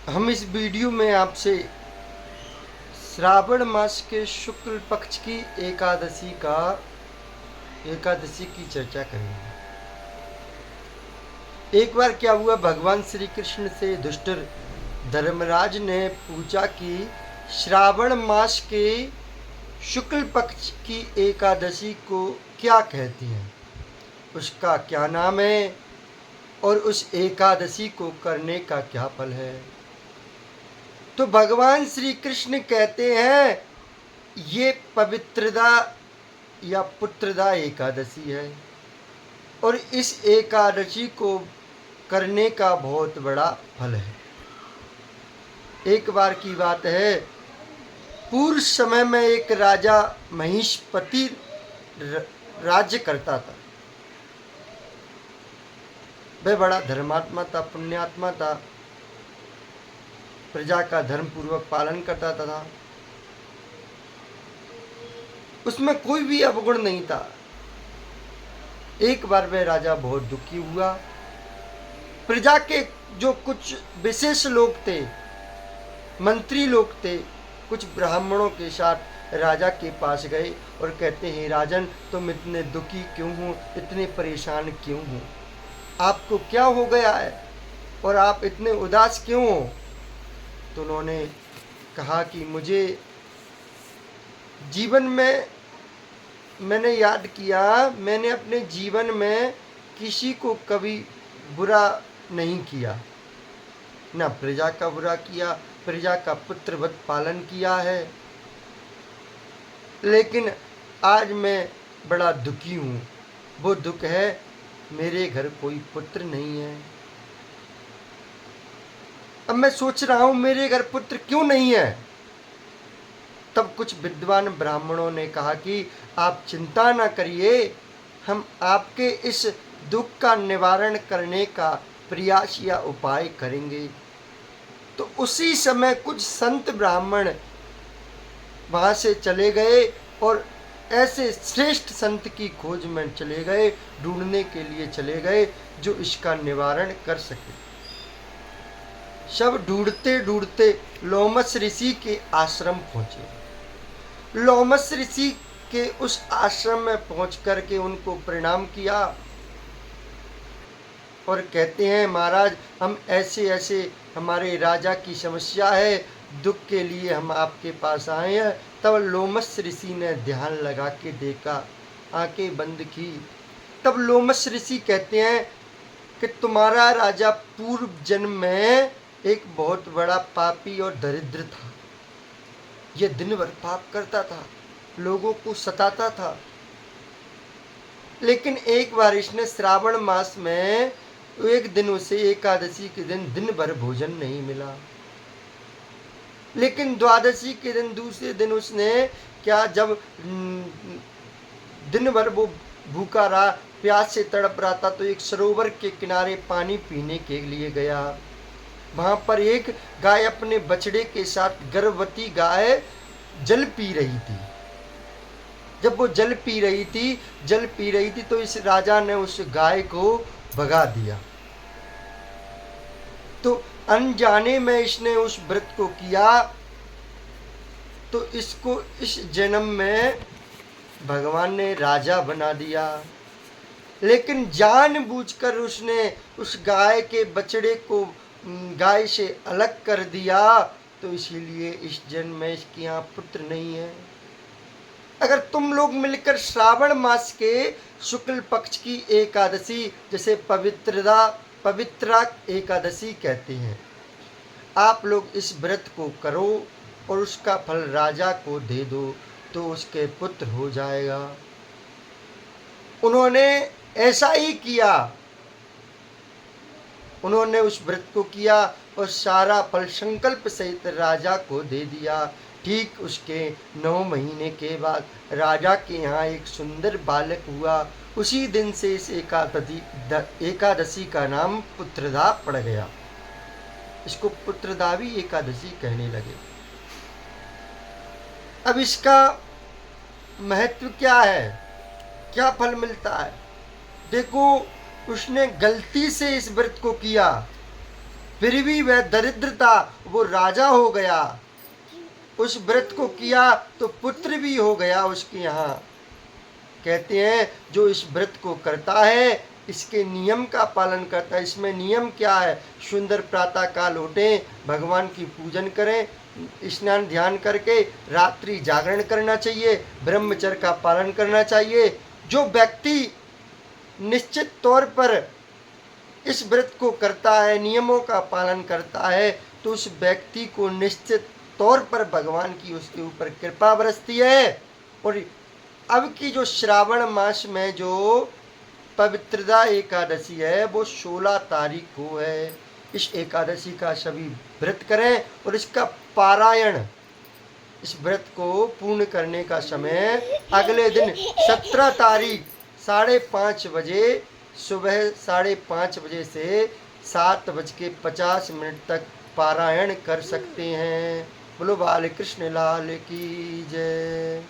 हम इस वीडियो में आपसे श्रावण मास के शुक्ल पक्ष की एकादशी की चर्चा करेंगे। एक बार क्या हुआ, भगवान श्री कृष्ण से दुष्ट धर्मराज ने पूछा कि श्रावण मास के शुक्ल पक्ष की एकादशी को क्या कहती हैं, उसका क्या नाम है और उस एकादशी को करने का क्या फल है। तो भगवान श्री कृष्ण कहते हैं ये पवित्रदा या पुत्रदा एकादशी है और इस एकादशी को करने का बहुत बड़ा फल है। एक बार की बात है, पूर्व समय में एक राजा महिषपति राज्य करता था। वह बड़ा धर्मात्मा था, पुण्यात्मा था, प्रजा का धर्म पूर्वक पालन करता था। उसमें कोई भी अवगुण नहीं था। एक बार वह राजा बहुत दुखी हुआ। प्रजा के जो कुछ विशेष लोग थे, मंत्री लोग थे, कुछ ब्राह्मणों के साथ राजा के पास गए और कहते हैं, राजन तुम इतने दुखी क्यों हो, इतने परेशान क्यों हो, आपको क्या हो गया है और आप इतने उदास क्यों हो। तो उन्होंने कहा कि मुझे जीवन में मैंने याद किया, मैंने अपने जीवन में किसी को कभी बुरा नहीं किया, ना प्रजा का बुरा किया, प्रजा का पुत्रवत पालन किया है, लेकिन आज मैं बड़ा दुखी हूँ। वो दुख है मेरे घर कोई पुत्र नहीं है। अब मैं सोच रहा हूँ मेरे घर पुत्र क्यों नहीं है। तब कुछ विद्वान ब्राह्मणों ने कहा कि आप चिंता ना करिए, हम आपके इस दुख का निवारण करने का प्रयास या उपाय करेंगे। तो उसी समय कुछ संत ब्राह्मण वहाँ से चले गए और ऐसे श्रेष्ठ संत की खोज में चले गए, ढूंढने के लिए चले गए जो इसका निवारण कर सके। सब ढूंढते ढूंढते लोमस ऋषि के आश्रम पहुँचे। लोमस ऋषि के उस आश्रम में पहुँच करके उनको प्रणाम किया और कहते हैं, महाराज हम ऐसे ऐसे हमारे राजा की समस्या है, दुख के लिए हम आपके पास आए हैं। तब लोमस ऋषि ने ध्यान लगा के देखा, आंखें बंद की। तब लोमस ऋषि कहते हैं कि तुम्हारा राजा पूर्व जन्म में एक बहुत बड़ा पापी और दरिद्र था। यह दिन भर पाप करता था, लोगों को सताता था, लेकिन एक बार इसने श्रावण मास में एक दिन उसे एकादशी के दिन दिन भर भोजन नहीं मिला, लेकिन द्वादशी के दिन दूसरे दिन उसने क्या, जब दिन भर वो भूखा रहा, प्यास से तड़प रहा था, तो एक सरोवर के किनारे पानी पीने के लिए गया। वहां पर एक गाय अपने बछड़े के साथ, गर्भवती गाय जल पी रही थी। जब वो जल पी रही थी तो इस राजा ने उस गाय को भगा दिया। तो अनजाने में इसने उस व्रत को किया, तो इसको इस जन्म में भगवान ने राजा बना दिया, लेकिन जानबूझकर उसने उस गाय के बछड़े को गाय से अलग कर दिया, तो इसीलिए इस जन्म में इसके यहाँ पुत्र नहीं है। अगर तुम लोग मिलकर श्रावण मास के शुक्ल पक्ष की एकादशी, जैसे पवित्रा एकादशी कहते हैं, आप लोग इस व्रत को करो और उसका फल राजा को दे दो, तो उसके पुत्र हो जाएगा। उन्होंने ऐसा ही किया, उन्होंने उस व्रत को किया और सारा फल संकल्प सहित राजा को दे दिया। ठीक उसके 9 महीने के बाद राजा के यहाँ एक सुंदर बालक हुआ। उसी दिन से इस एकादशी का नाम पुत्रदा पड़ गया। इसको पुत्रदावी एकादशी कहने लगे। अब इसका महत्व क्या है, क्या फल मिलता है। देखो, उसने गलती से इस व्रत को किया, फिर भी वह दरिद्रता, वो राजा हो गया। उस व्रत को किया तो पुत्र भी हो गया उसके यहाँ। कहते हैं जो इस व्रत को करता है, इसके नियम का पालन करता है। इसमें नियम क्या है? सुंदर प्रातः काल उठें, भगवान की पूजन करें, स्नान ध्यान करके रात्रि जागरण करना चाहिए, ब्रह्मचर्य का पालन करना चाहिए। जो व्यक्ति निश्चित तौर पर इस व्रत को करता है, नियमों का पालन करता है, तो उस व्यक्ति को निश्चित तौर पर भगवान की उसके ऊपर कृपा बरसती है। और अब की जो श्रावण मास में जो पवित्रता एकादशी है वो 16 तारीख को है। इस एकादशी का सभी व्रत करें और इसका पारायण, इस व्रत को पूर्ण करने का समय अगले दिन 17 तारीख 5:30 बजे, सुबह 5:30 बजे से 7:50 तक पारायण कर सकते हैं। बोलो बाल कृष्ण लाल की जय।